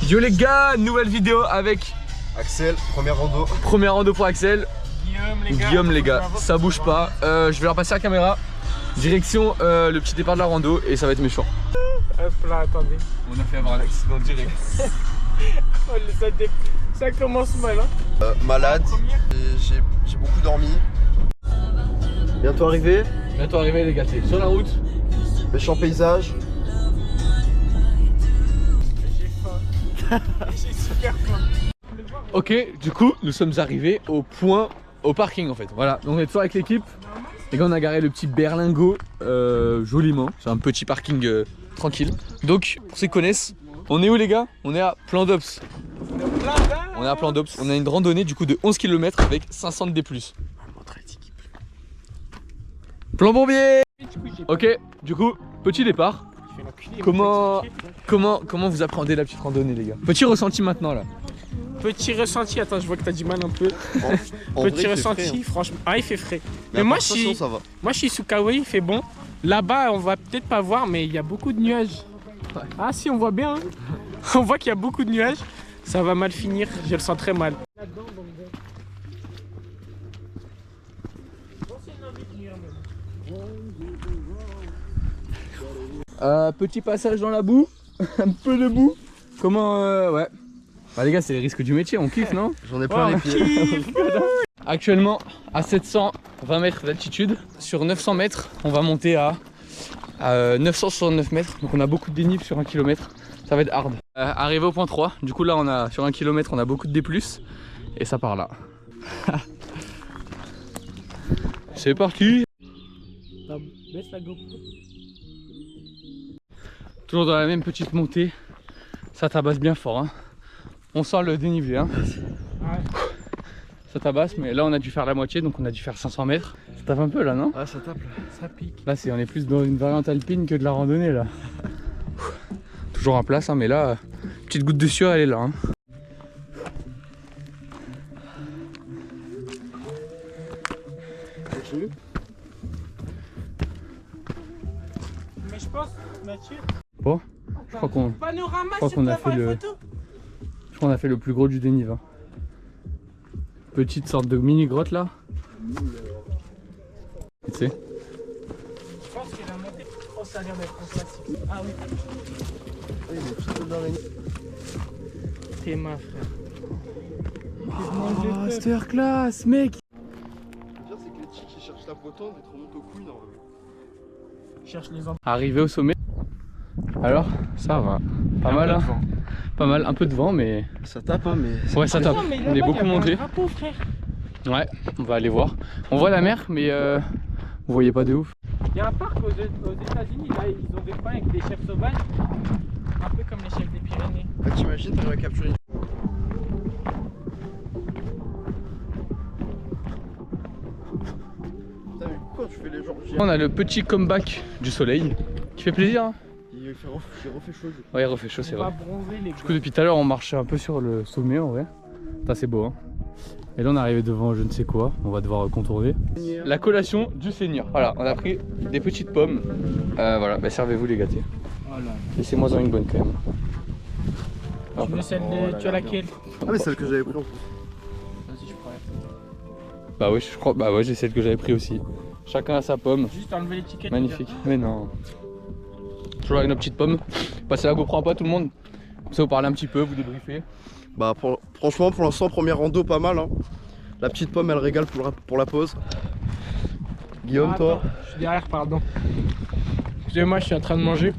Yo les gars, nouvelle vidéo avec Axel, première rando. Première rando pour Axel. Guillaume les gars, ça bouge pas. Je vais leur passer la caméra. Direction le petit départ de la rando et ça va être méchant. Hop là, attendez. On a fait avoir un accident direct. Ça commence mal hein. Malade, j'ai beaucoup dormi. Bientôt arrivé, Bientôt arrivé les gars, c'est sur la route. méchant paysage. J'ai faim. J'ai super faim. Ok, du coup, nous sommes arrivés au point, au parking en fait. Voilà, donc on est toujours avec l'équipe. Les gars, on a garé le petit berlingot joliment. C'est un petit parking tranquille. Donc, pour ceux qui connaissent, on est où les gars? On est à Plan d'Ops. On est à Plan d'Ops. On a une randonnée du coup de 11 km avec 500 de D+. Plan Bourbier. Ok, du coup, petit départ. Comment vous appréhendez la petite randonnée les gars? Petit ressenti maintenant là. Petit ressenti, attends, je vois que t'as du mal un peu. En Petit vrai, il fait ressenti, frais, hein. franchement. Ah, il fait frais. Mais moi, ça va. moi, je suis sous Kawaii, il fait bon. Là-bas, on va peut-être pas voir, mais il y a beaucoup de nuages. Ouais. Ah, si, on voit bien. Hein. On voit qu'il y a beaucoup de nuages. Ça va mal finir, je le sens très mal. Petit passage dans la boue, un peu de boue. Comment ouais. Bah les gars, c'est les risques du métier, on kiffe non? J'en ai plein les pieds. Actuellement à 720 mètres d'altitude. Sur 900 mètres, on va monter à 969 mètres. Donc on a beaucoup de dénivelé sur 1 km. Ça va être hard. Arrivé au point 3, du coup là on a sur 1 km on a beaucoup de D+. Et ça part là. C'est parti. Baisse la GoPro. Toujours dans la même petite montée. Ça tabasse bien fort hein. On sent le dénivelé hein. Ouais. Ça tabasse, mais là on a dû faire la moitié, donc on a dû faire 500 mètres. Ça tape un peu là, non? Ah, ça tape là. Ça pique. Là on est plus dans une variante alpine que de la randonnée là. Toujours en place hein, mais là, petite goutte de sueur elle est là hein. Mais je pense, Mathieu. Bon, je crois qu'on Panorama, a fait le... Je crois qu'on a fait le plus gros du dénive hein. Petite sorte de mini grotte là. Tu sais. Je pense que la montée, oh, ça a l'air d'être en classique. Ah oui. T'es ma frère. Oh, masterclass mec. Le pire, c'est que les chicks qui cherchent la potente et te remontent aux couilles normalement. Cherche les enfants. Arrivé au sommet. Alors, ça va. Pas mal hein. Pas mal, un peu de vent mais... Ça tape hein, mais. Ouais ça tape, Non, mais on est là-bas, beaucoup il y avait un monté. drapeau, frère. Ouais, on va aller voir. On voit la mer mais vous voyez pas de ouf. Il y a un parc aux États-Unis, là, ils ont des pins avec des chefs sauvages. Un peu comme les chefs des Pyrénées. Ah, t'imagines, t'arrives à capturer une. Putain, mais pourquoi tu fais les gens? On a le petit comeback du soleil qui fait plaisir hein. Il refait chaud. Ouais il refait chaud c'est On va vrai. bronzer les Du coup depuis tout à l'heure on marchait un peu sur le sommet en vrai. Ça c'est beau hein. Et là on est arrivé devant je ne sais quoi, on va devoir contourner. La collation du Seigneur. Voilà, on a pris des petites pommes. Voilà, bah servez-vous les gâtés. Voilà. Laissez-moi en une bonne quand même. Hop Tu veux là. celle de... tu as laquelle? Ah, mais celle que j'avais pris en plus. Vas-y, je prends. Bah oui je crois, bah ouais j'ai celle que j'avais pris aussi. Chacun a sa pomme. Juste enlever l'étiquette. Magnifique. Mais non. Toujours avec nos petites pommes. Passez la GoPro à pas tout le monde. Comme ça vous parlez un petit peu, vous débriefez. Bah, franchement, pour l'instant, première rando, pas mal. Hein. La petite pomme, elle régale pour la pause. Guillaume, toi? Je suis derrière, pardon. Excusez-moi, je suis en train de manger.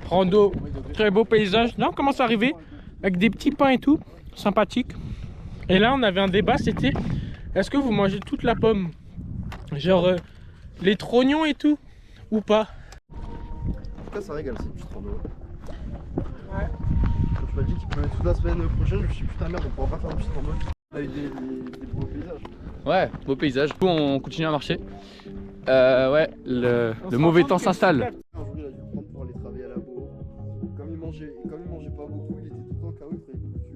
Rando, très beau paysage. Là, on commence à arriver avec des petits pains et tout, sympathique. Et là, on avait un débat, c'était est-ce que vous mangez toute la pomme? Genre les trognons et tout, ou pas? En tout cas, ça régale, cette petite rando. Ouais. Quand tu m'as dit qu'il pleuvait toute la semaine prochaine, je me suis dit putain, merde, on pourra pas faire une petite rando avec des beaux paysages. Ouais, beau paysage. Du coup on continue à marcher. Ouais, le mauvais temps s'installe. Un jour, il a dû prendre pour aller travailler à la bourre. Comme il mangeait pas beaucoup, il était tout le temps KO, il ferait beaucoup de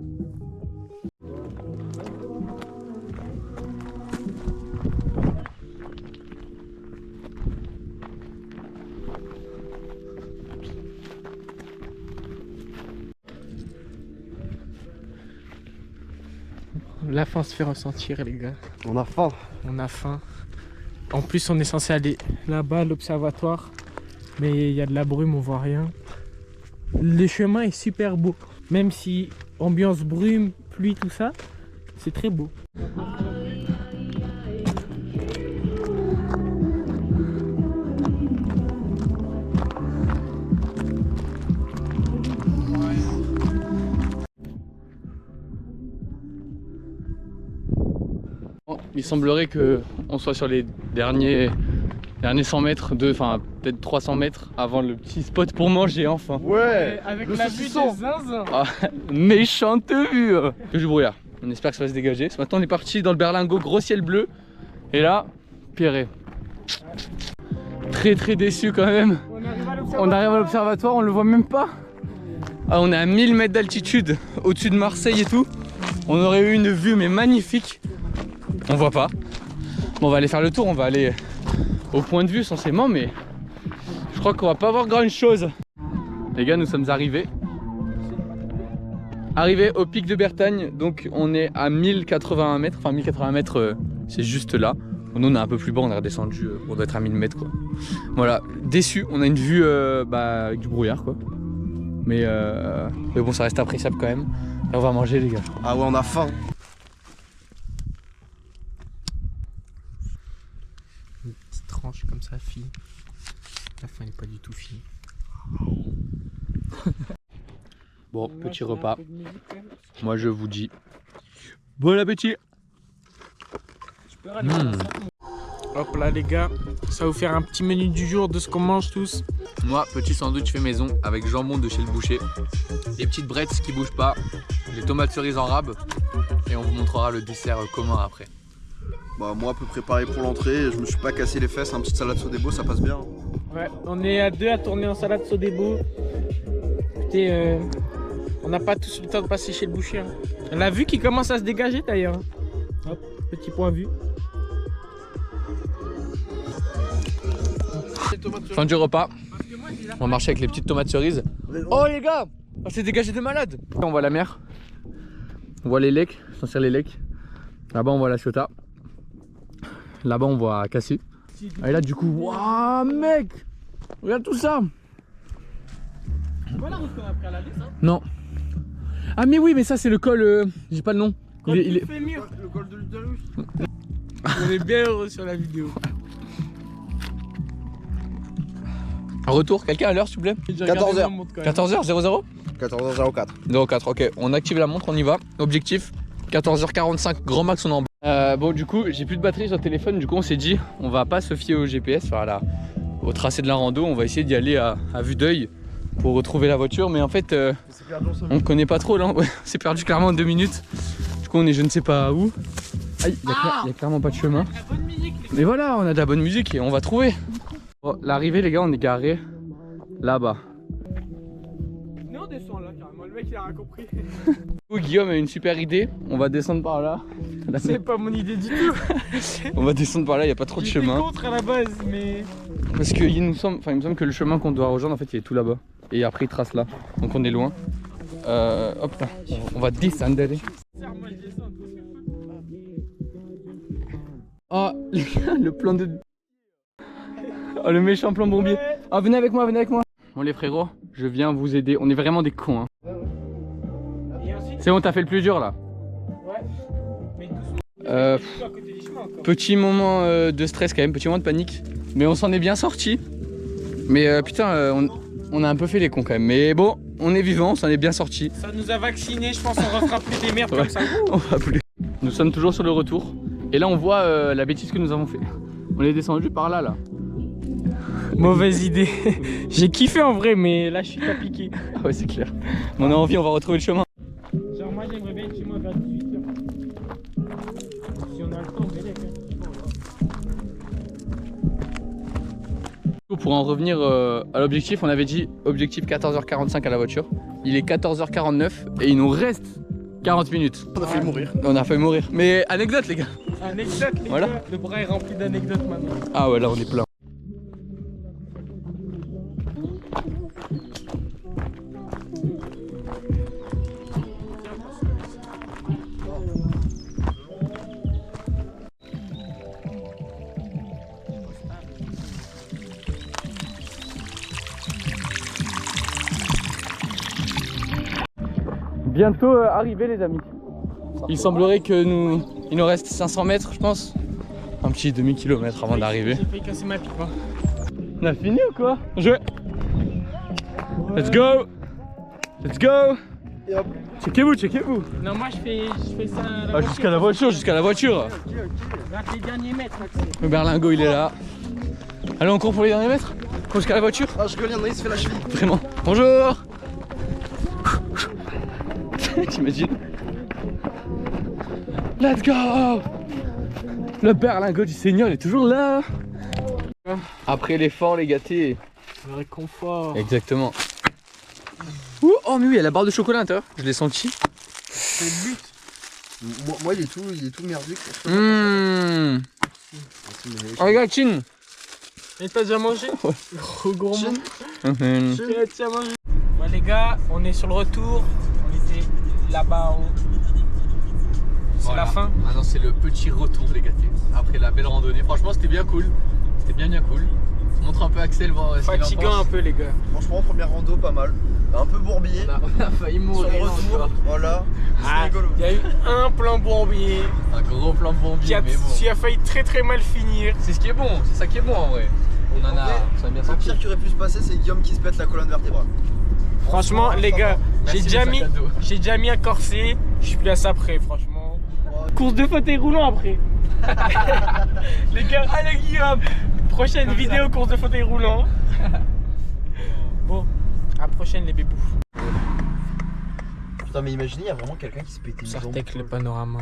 La faim se fait ressentir, les gars. On a faim. On a faim. En plus, on est censé aller là-bas, à l'observatoire. Mais il y a de la brume, on voit rien. Le chemin est super beau. Même si ambiance brume, pluie, tout ça, c'est très beau. Il semblerait que on soit sur les derniers 100 mètres, enfin peut-être 300 mètres avant le petit spot pour manger enfin. Ouais. Avec le la vue saucisson. des zinzins. Ah, méchante vue. Que du brouillard. On espère que ça va se dégager. Maintenant on est parti dans le Berlingot, gros ciel bleu. Et là, Pierre. Très déçu quand même. On arrive à l'observatoire, on le voit même pas. Ah, on est à 1000 mètres d'altitude au-dessus de Marseille et tout. On aurait eu une vue mais magnifique. On voit pas. Bon, on va aller faire le tour, on va aller au point de vue censément, mais je crois qu'on va pas voir grand chose. Les gars, nous sommes arrivés au pic de Bertagne, donc on est à 1081 mètres, enfin 1080 mètres c'est juste là. Nous on est un peu plus bas, on est redescendu, on doit être à 1000 mètres quoi. Voilà, déçu, on a une vue avec du brouillard quoi. Mais bon, ça reste appréciable quand même. Et on va manger les gars. Ah ouais, on a faim. Une petite tranche comme ça, fille. La fin n'est pas du tout fille. Bon, petit repas. Moi je vous dis bon appétit. Hop là les gars, ça va vous faire un petit menu du jour de ce qu'on mange tous. Moi, petit sandwich fait maison avec jambon de chez le boucher, les petites brettes qui bougent pas, les tomates cerises en rab, et on vous montrera le dessert commun après. Bah moi, un peu préparé pour l'entrée, je me suis pas cassé les fesses, un petite salade sodebo, ça passe bien. Ouais, on est à deux à tourner en salade sodebo. Écoutez, on n'a pas tous le temps de passer chez le boucher. Hein. La vue qui commence à se dégager d'ailleurs. Hop, petit point vue. Fin du repas, on va marcher avec les petites tomates cerises. Oh les gars, on s'est dégagé de malade. On voit la mer, on voit les lecs, Saint-Cyr les lecs. Là-bas on voit la Ciotat. Là-bas on voit Cassis. Et là du coup, waouh mec, regarde tout ça. C'est pas la route qu'on a pris à l'aller ça? Non. Ah mais oui, mais ça c'est le col, j'ai pas le nom. Il est... fait mieux. Le col de l'Utérus. On est bien heureux sur la vidéo. Retour, quelqu'un à l'heure s'il vous plaît? 14h. 14h, 00 14h04. 04, ok, on active la montre, on y va. Objectif 14h45, grand max on est en bas. Bon du coup j'ai plus de batterie sur le téléphone, du coup on s'est dit on va pas se fier au GPS, enfin au tracé de la rando, on va essayer d'y aller à vue d'œil pour retrouver la voiture, mais en fait on connaît pas trop là, ouais, c'est perdu clairement en 2 minutes. Du coup on est je ne sais pas où. Aïe, il y a clairement pas de chemin. Mais voilà, on a de la bonne musique et on va trouver. Bon, l'arrivée les gars, on est garé là-bas. Non, on descend là carrément, le mec il a rien compris. Guillaume a une super idée, on va descendre par là. C'est pas mon idée du tout. On va descendre par là, il n'y a pas trop de chemin. Contre à la base, mais... Parce qu'il me semble que le chemin qu'on doit rejoindre en fait il est tout là-bas. Et après il trace là, donc on est loin. Hop là, on va descendre. Oh les gars, le plan de... Oh le méchant plan bombier. Ah venez avec moi, venez avec moi. Bon les frérots, je viens vous aider, on est vraiment des cons hein. C'est bon, t'as fait le plus dur là. Ouais. Mais doucement. Petit moment de stress quand même, petit moment de panique. Mais on s'en est bien sorti. Mais putain, on a un peu fait les cons quand même. Mais bon, on est vivant, on s'en est bien sorti. Ça nous a vaccinés, je pense qu'on refera plus des merdes comme ça. On va plus. Nous sommes toujours sur le retour. Et là on voit la bêtise que nous avons fait. On est descendu par là là. Mauvaise idée. J'ai kiffé en vrai, mais là je suis pas piqué. Ah ouais c'est clair. On a envie, on va retrouver le chemin. Genre moi j'aimerais bien être chez moi vers 18h. Si on a le temps, Bélec. Pour en revenir à l'objectif, on avait dit objectif 14h45 à la voiture. Il est 14h49 et il nous reste 40 minutes. On a failli mourir. On a failli mourir. Mais anecdote les gars. Anecdote les Voilà. gars. Le bras est rempli d'anecdotes maintenant. Ah ouais là on est plein. bientôt arrivé les amis. Il semblerait que il nous reste 500 mètres je pense. Un petit demi-kilomètre avant d'arriver. J'ai failli casser ma pipe. Hein. On a fini ou quoi? Jouer. Let's go. Let's go. Et hop. Checkez-vous. Non, moi je fais ça à la Jusqu'à la voiture, Vers les derniers mètres, Axel. Le berlingot il est là. Allez on court pour les derniers mètres? On court jusqu'à la voiture? Ah, je rigole, il y en a, il se fait la cheville. Vraiment. Bonjour. T'imagines? Let's go. Le berlingot du Seigneur il est toujours là. Après l'effort les gâtés. Le réconfort. Exactement. Ouh, oh mais oui il y a la barre de chocolat à l'intérieur. Je l'ai senti. C'est le but. Moi, il est tout merdique. Oh regarde Chin. Et t'as déjà mangé? Ouais. Gros gourmand. Mhm. T'as déjà mangé? Bon les gars, on est sur le retour. On était là-bas en haut. C'est Voilà. la fin. Maintenant c'est le petit retour les gâtés. Après la belle randonnée. Franchement c'était bien cool. C'était bien cool. Je montre un peu Axel voir ce qu'il en Fatigant pense. un peu les gars. Franchement, première rando, pas mal. Un peu bourbier. On a failli Sur mourir. le retour, voilà. C'est rigolo. Il y a eu un plan bourbier Un gros plan de bombier mais bon. qui a failli très mal finir. C'est ce qui est bon, c'est ça qui est bon en vrai. On en a, ça a bien Le senti. pire qui aurait pu se passer, c'est Guillaume qui se pète la colonne vertébrale. Franchement les gars, Merci j'ai déjà mis un corset. Je suis plus à ça près franchement. Course de fauteuil roulant après. Les gars, allez Guillaume. Prochaine vidéo course de fauteuil roulant. Bon, à la prochaine les bébous. Putain, mais imaginez, il y a vraiment quelqu'un qui se pète une jambe. Sartec le panorama.